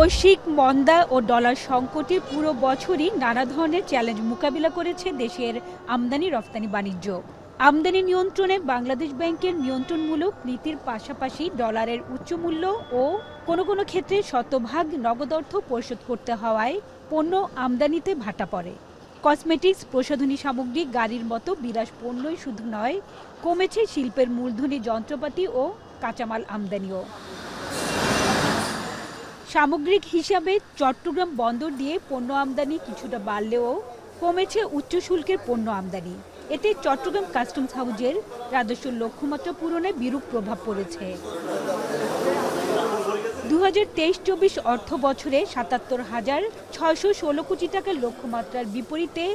বৈশ্বিক মন্দা ও ডলার সংকটে পুরো বছরই নানা ধরনের চ্যালেঞ্জ মোকাবিলা করেছে দেশের আমদানি রপ্তানি বাণিজ্য। আমদানি নিয়ন্ত্রণে বাংলাদেশ ব্যাংকের নিয়ন্ত্রণমূলক নীতির পাশাপাশি ডলারের উচ্চ মূল্য ও কোনো ক্ষেত্রে শতভাগ নগদ অর্থ পরিশোধ করতে হওয়ায় পণ্য আমদানিতে ভাটা পড়ে। কসমেটিক্স, প্রসাধনী সামগ্রী, গাড়ির মতো বিলাস পণ্যই শুধু নয়, কমেছে শিল্পের মূলধনী যন্ত্রপাতি ও কাঁচামাল আমদানিও। সামগ্রিক হিসাবে চট্টগ্রাম বন্দর দিয়ে পণ্য আমদানি কিছুটা বাড়লেও কমেছে উচ্চ শুল্কের পণ্য আমদানি। এতে চট্টগ্রাম কাস্টমস হাউজের রাজস্ব লক্ষ্যমাত্রা পূরণে বিরূপ প্রভাব পড়েছে। 2023-24 অর্থ বছরে 77,616 কোটি টাকার লক্ষ্যমাত্রার বিপরীতে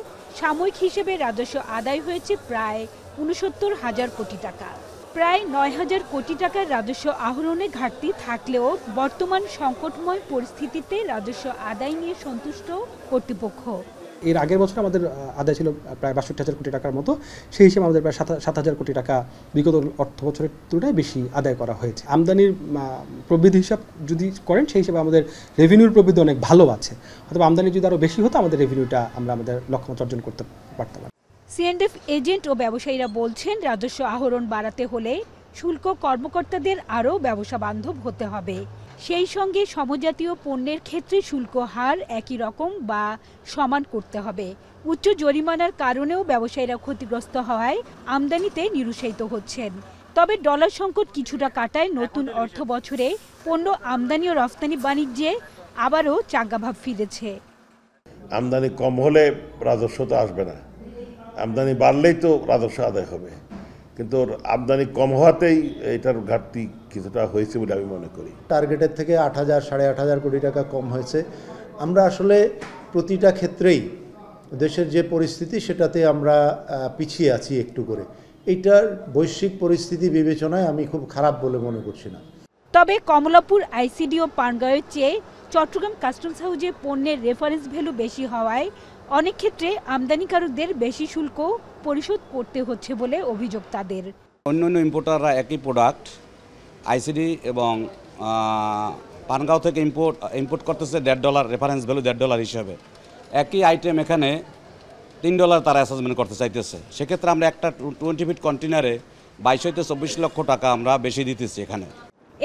সাময়িক হিসেবে রাজস্ব আদায় হয়েছে প্রায় 69,000 কোটি টাকা। প্রায় 9,000 কোটি টাকার রাজস্ব আহরণে ঘাটতি থাকলেও বর্তমান সংকটময় পরিস্থিতিতে রাজস্ব আদায় নিয়ে সন্তুষ্ট কর্তৃপক্ষ। এর আগের বছর আমাদের আদায় ছিল প্রায় 62,000 কোটি টাকার মতো, সেই হিসেবে আমাদের প্রায় 7,000 কোটি টাকা বিগত অর্থ বছরের তুলনায় বেশি আদায় করা হয়েছে। আমদানির প্রবৃদ্ধি হিসাব যদি করেন সেই হিসেবে আমাদের রেভিনিউর প্রবৃদ্ধি অনেক ভালো আছে, অথবা আমদানি যদি আরও বেশি হতো আমাদের রেভিনিউটা আমাদের লক্ষ্যমাত্রা অর্জন করতে পারতাম। সিএনএফ এজেন্ট ও ব্যবসায়ীরা বলছেন, রাজস্ব আহরণ বাড়াতে হলে শুল্ক কর্মকর্তাদের আরও ব্যবসা বান্ধব হতে হবে। সেই সঙ্গে সমজাতীয় পণ্যের ক্ষেত্রে শুল্ক হার একই রকম বা সমান করতে হবে। উচ্চ জরিমানার কারণেও ব্যবসায়ীরা ক্ষতিগ্রস্ত হওয়ায় আমদানিতে নিরুৎসাহিত হচ্ছেন। তবে ডলার সংকট কিছুটা কাটায় নতুন অর্থ বছরে পণ্য আমদানি ও রফতানি বাণিজ্যে আবারও চাঙ্গাভাব ফিরেছে। আমদানি কম হলে রাজস্ব তো আসবে না, আমদানি বাড়লেই তো রাজস্ব আদায় হবে, কিন্তু আমদানি কম হওয়াতেই এটার ঘাটতি কিছুটা হয়েছে বলে আমি মনে করি। টার্গেটের থেকে 8,000 সাড়ে 8,000 কোটি টাকা কম হয়েছে। আমরা আসলে প্রতিটা ক্ষেত্রেই দেশের যে পরিস্থিতি সেটাতে আমরা পিছিয়ে আছি একটু করে। এইটার বৈশ্বিক পরিস্থিতি বিবেচনায় আমি খুব খারাপ বলে মনে করছি না। তবে কমলাপুর আইসিডি ও পানগাঁওয়ের চেয়ে চট্টগ্রাম কাস্টমস হাউজে পণ্যের রেফারেন্স ভ্যালু বেশি হওয়ায় অনেক ক্ষেত্রে আমদানিকারকদের বেশি শুল্ক পরিশোধ করতে হচ্ছে বলে অভিযোগ তাদের। অন্যান্য ইম্পোর্টাররা একই প্রোডাক্ট আইসিডি এবং পানগাঁও থেকে ইম্পোর্ট করতেছে $1.5 রেফারেন্স ভ্যালু $1.5 হিসাবে। একই আইটেম এখানে $3 তারা অ্যাসেসমেন্ট করতে চাইতেছে। সেক্ষেত্রে আমরা একটা 20 ফিট কন্টেনারে 22-24 লক্ষ টাকা আমরা বেশি দিতেছি এখানে।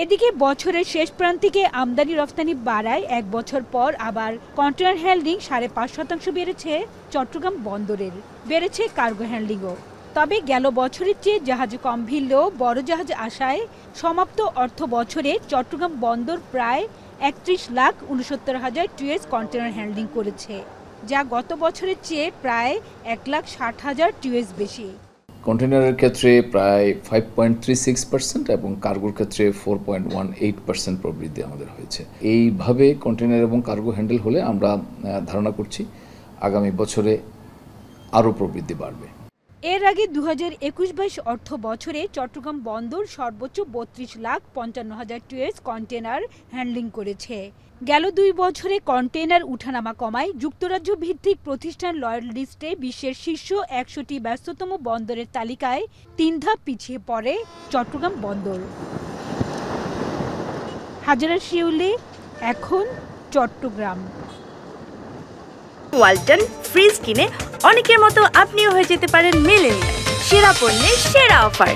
এদিকে বছরের শেষ প্রান্তিকে আমদানি রফতানি বাড়ায় এক বছর পর আবার কন্টেনার হ্যান্ডলিং 5.5% বেড়েছে চট্টগ্রাম বন্দরের। বেড়েছে কার্গো হ্যান্ডলিংও। তবে গেল বছরের চেয়ে জাহাজ কম ভিড়লেও বড় জাহাজ আসায় সমাপ্ত অর্থ বছরে চট্টগ্রাম বন্দর প্রায় 31,69,000 TEUs কন্টেনার হ্যান্ডলিং করেছে, যা গত বছরের চেয়ে প্রায় 1,60,000 TEUs বেশি। কন্টেনারের ক্ষেত্রে প্রায় 5.36% এবং কার্গোর ক্ষেত্রে 4.18% প্রবৃদ্ধি আমাদের হয়েছে। এইভাবে কন্টেনার এবং কার্গো হ্যান্ডেল হলে আমরা ধারণা করছি আগামী বছরে আরও প্রবৃদ্ধি বাড়বে। এর আগে 2021-22 অর্থ বছরে চট্টগ্রাম বন্দর সর্বোচ্চ 32,55,000 TEUs কন্টেনার হ্যান্ডলিং করেছে। গেল 2 বছরে কন্টেনার উঠানামা কমায় যুক্তরাজ্য ভিত্তিক প্রতিষ্ঠান লয়েড লিস্টে বিশ্বের শীর্ষ 100টি ব্যস্ততম বন্দরের তালিকায় 3 ধাপ পিছিয়ে পড়ে চট্টগ্রাম বন্দর। হাজারা শিউলি, এখন চট্টগ্রাম। ওয়ালটন ফ্রিজ কিনে অনেকের মতো আপনিও হয়ে যেতে পারেন মিলেনিয়াল। সেরা পণ্যের সেরা অফার।